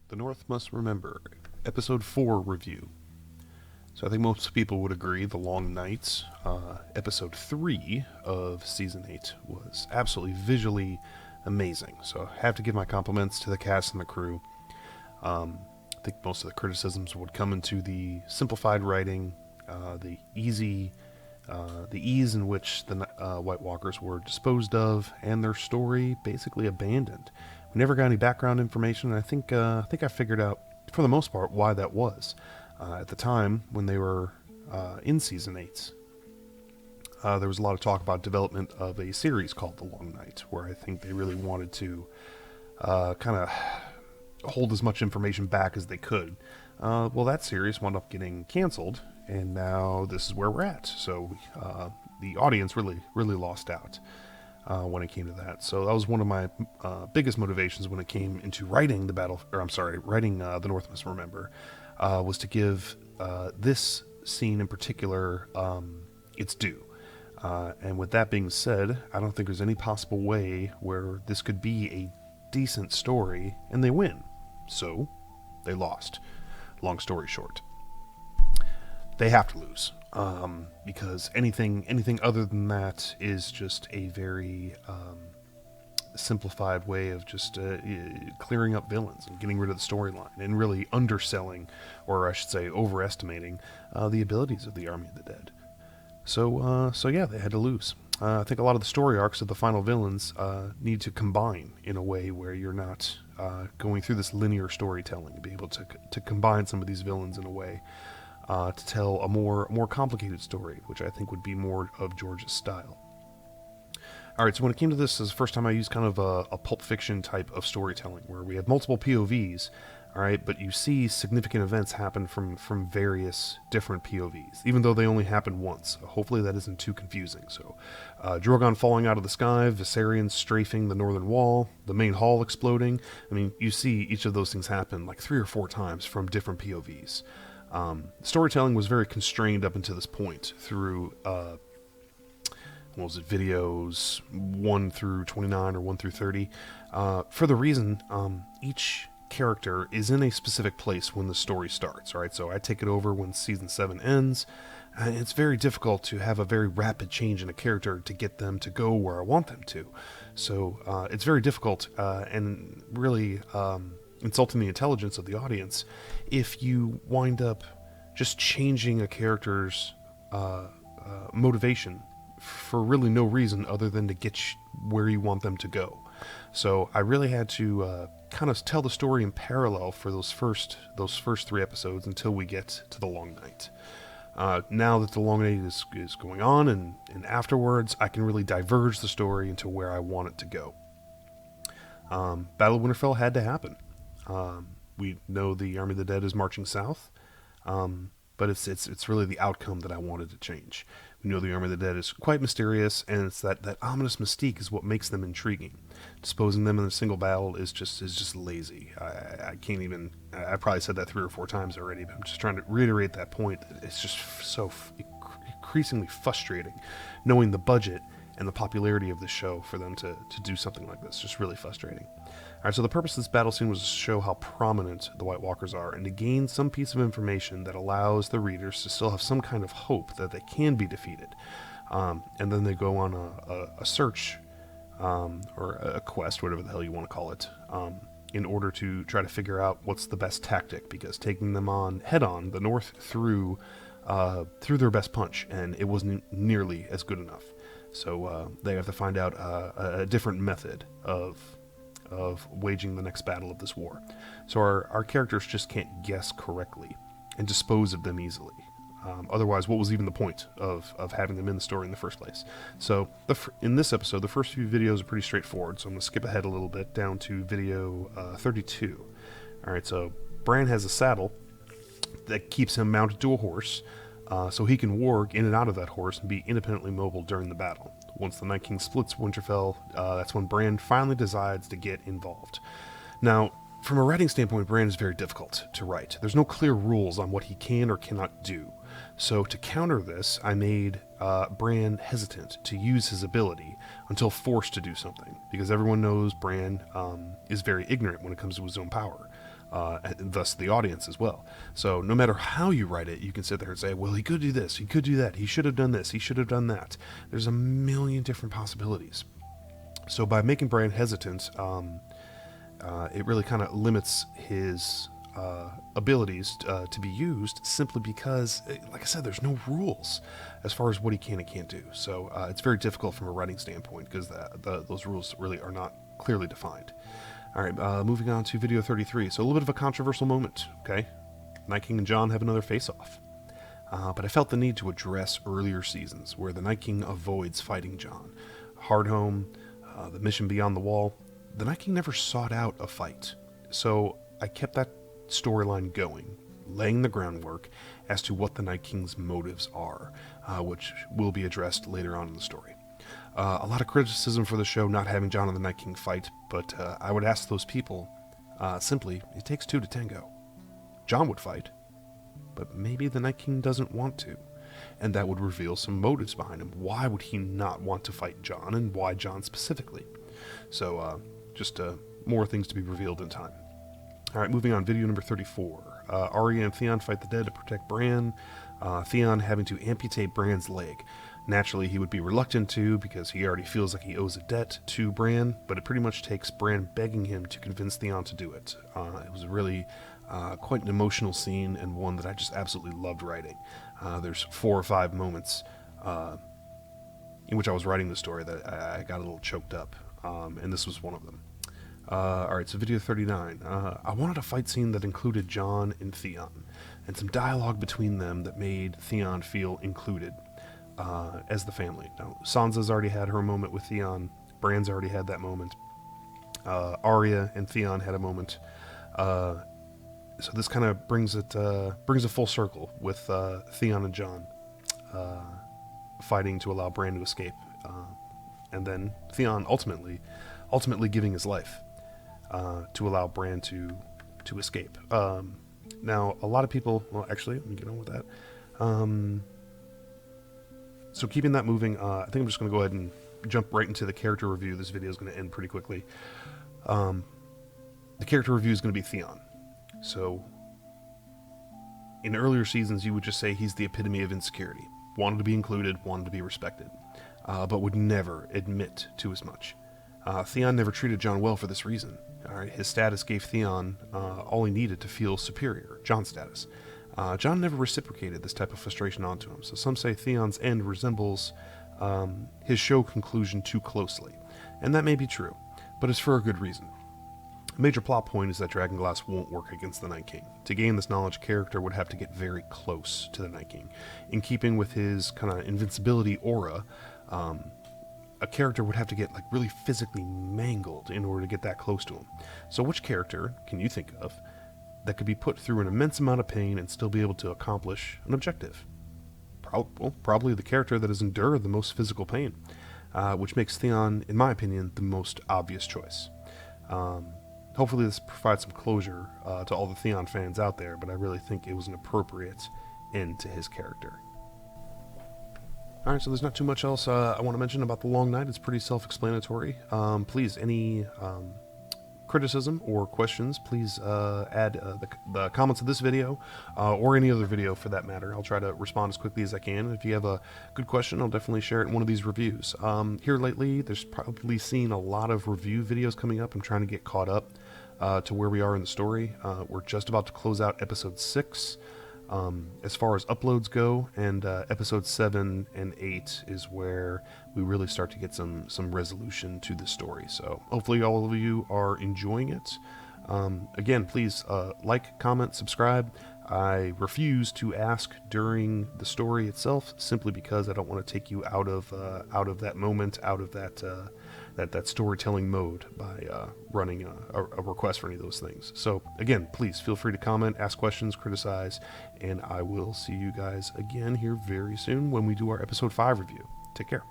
The North Must Remember, Episode 4 review. So I think most people would agree The Long Night, Episode 3 of Season 8, was absolutely visually amazing. So I have to give my compliments to the cast and the crew. I think most of the criticisms would come into the simplified writing, the ease in which the White Walkers were disposed of, and their story basically abandoned. We never got any background information, and I think I figured out, for the most part, why that was. At the time, when they were in Season 8, there was a lot of talk about development of a series called The Long Night, where I think they really wanted to kind of hold as much information back as they could. Well, that series wound up getting canceled, and now this is where we're at. So the audience really lost out when it came to that. So that was one of my biggest motivations when it came into writing the The North Must Remember, was to give this scene in particular its due. And with that being said, I don't think there's any possible way where this could be a decent story, and they win. So they lost. Long story short, they have to lose, because anything other than that is just a very simplified way of just clearing up villains and getting rid of the storyline, and really underselling, or I should say overestimating, the abilities of the Army of the Dead. So yeah, they had to lose. I think a lot of the story arcs of the final villains need to combine in a way where you're not going through this linear storytelling, to be able to combine some of these villains in a way to tell a more complicated story, which I think would be more of George's style. Alright, so when it came to this is the first time I used kind of a Pulp Fiction type of storytelling, where we have multiple POVs, alright, but you see significant events happen from various different POVs, even though they only happen once. So hopefully that isn't too confusing. So, Drogon falling out of the sky, Viserion strafing the northern wall, the main hall exploding. I mean, you see each of those things happen like 3 or 4 times from different POVs. Storytelling was very constrained up until this point through videos 1 through 29 or 1 through 30, for the reason each character is in a specific place when the story starts. Right, so I take it over when season 7 ends, and it's very difficult to have a very rapid change in a character to get them to go where I want them to. So it's very difficult, and really insulting the intelligence of the audience if you wind up just changing a character's motivation for really no reason other than to get where you want them to go. So I really had to kind of tell the story in parallel for those first 3 episodes until we get to the Long Night. Now that the Long Night is going on, and afterwards, I can really diverge the story into where I want it to go. Battle of Winterfell had to happen. We know the Army of the Dead is marching south, but it's really the outcome that I wanted to change. We know the Army of the Dead is quite mysterious, and it's that ominous mystique is what makes them intriguing. Disposing them in a single battle is just lazy. I can't even. I probably said that 3 or 4 times already, but I'm just trying to reiterate that point. It's just so increasingly frustrating, knowing the budget and the popularity of the show for them to do something like this. Just really frustrating. Alright, so the purpose of this battle scene was to show how prominent the White Walkers are, and to gain some piece of information that allows the readers to still have some kind of hope that they can be defeated. And then they go on a search, or a quest, whatever the hell you want to call it, in order to try to figure out what's the best tactic, because taking them on head-on, the North threw their best punch, and it wasn't nearly as good enough. So they have to find out a different method of waging the next battle of this war. So our characters just can't guess correctly and dispose of them easily. Otherwise, what was even the point of having them in the story in the first place? So in this episode, the first few videos are pretty straightforward, so I'm going to skip ahead a little bit down to video 32. Alright, so Bran has a saddle that keeps him mounted to a horse, so he can warg in and out of that horse and be independently mobile during the battle. Once the Night King splits Winterfell, that's when Bran finally decides to get involved. Now, from a writing standpoint, Bran is very difficult to write. There's no clear rules on what he can or cannot do. So to counter this, I made Bran hesitant to use his ability until forced to do something, because everyone knows Bran is very ignorant when it comes to his own power. and thus the audience as well. So no matter how you write it, you can sit there and say, well, he could do this, he could do that, he should have done this, he should have done that. There's a million different possibilities. So by making Bran hesitant, it really kind of limits his abilities to be used, simply because, like I said, there's no rules as far as what he can and can't do. So it's very difficult from a writing standpoint, because those rules really are not clearly defined. All right, moving on to video 33. So a little bit of a controversial moment, okay? Night King and Jon have another face-off. But I felt the need to address earlier seasons where the Night King avoids fighting Jon. Hardhome, the mission beyond the wall, the Night King never sought out a fight. So I kept that storyline going, laying the groundwork as to what the Night King's motives are, which will be addressed later on in the story. A lot of criticism for the show not having Jon and the Night King fight, but I would ask those people, simply, it takes two to tango. Jon would fight, but maybe the Night King doesn't want to, and that would reveal some motives behind him. Why would he not want to fight Jon, and why Jon specifically? So, just more things to be revealed in time. All right, moving on, video number 34. Arya and Theon fight the dead to protect Bran, Theon having to amputate Bran's leg. Naturally, he would be reluctant to, because he already feels like he owes a debt to Bran, but it pretty much takes Bran begging him to convince Theon to do it. It was really quite an emotional scene, and one that I just absolutely loved writing. There's 4 or 5 moments in which I was writing the story that I got a little choked up, and this was one of them. Alright, so video 39. I wanted a fight scene that included Jon and Theon, and some dialogue between them that made Theon feel included as the family. Now, Sansa's already had her moment with Theon, Bran's already had that moment, Arya and Theon had a moment, so this kind of brings a full circle with Theon and Jon fighting to allow Bran to escape, and then Theon ultimately giving his life to allow Bran to escape. Now, a lot of people... Well, actually, let me get on with that. So keeping that moving, I think I'm just going to go ahead and jump right into the character review. This video is going to end pretty quickly. The character review is going to be Theon. So, in earlier seasons, you would just say he's the epitome of insecurity. Wanted to be included, wanted to be respected, but would never admit to as much. Theon never treated Jon well for this reason. Alright, his status gave Theon all he needed to feel superior, Jon's status. Jon never reciprocated this type of frustration onto him, so some say Theon's end resembles his show conclusion too closely. And that may be true, but it's for a good reason. A major plot point is that Dragonglass won't work against the Night King. To gain this knowledge, character would have to get very close to the Night King. In keeping with his kind of invincibility aura, a character would have to get really physically mangled in order to get that close to him. So which character can you think of that could be put through an immense amount of pain and still be able to accomplish an objective? Probably the character that has endured the most physical pain, which makes Theon, in my opinion, the most obvious choice. Hopefully this provides some closure to all the Theon fans out there, but I really think it was an appropriate end to his character. Alright, so there's not too much else I want to mention about The Long Night. It's pretty self-explanatory. Please, any criticism or questions, please add the comments of this video or any other video for that matter. I'll try to respond as quickly as I can. If you have a good question, I'll definitely share it in one of these reviews. Here lately, there's probably seen a lot of review videos coming up. I'm trying to get caught up to where we are in the story. We're just about to close out episode 6. As far as uploads go, and episodes 7 and 8 is where we really start to get some resolution to the story. So hopefully all of you are enjoying it. Again, please like, comment, subscribe. I refuse to ask during the story itself, simply because I don't want to take you out of that moment, out of that storytelling mode by running a request for any of those things. So again, please feel free to comment, ask questions, criticize, and I will see you guys again here very soon when we do our episode 5 review. Take care.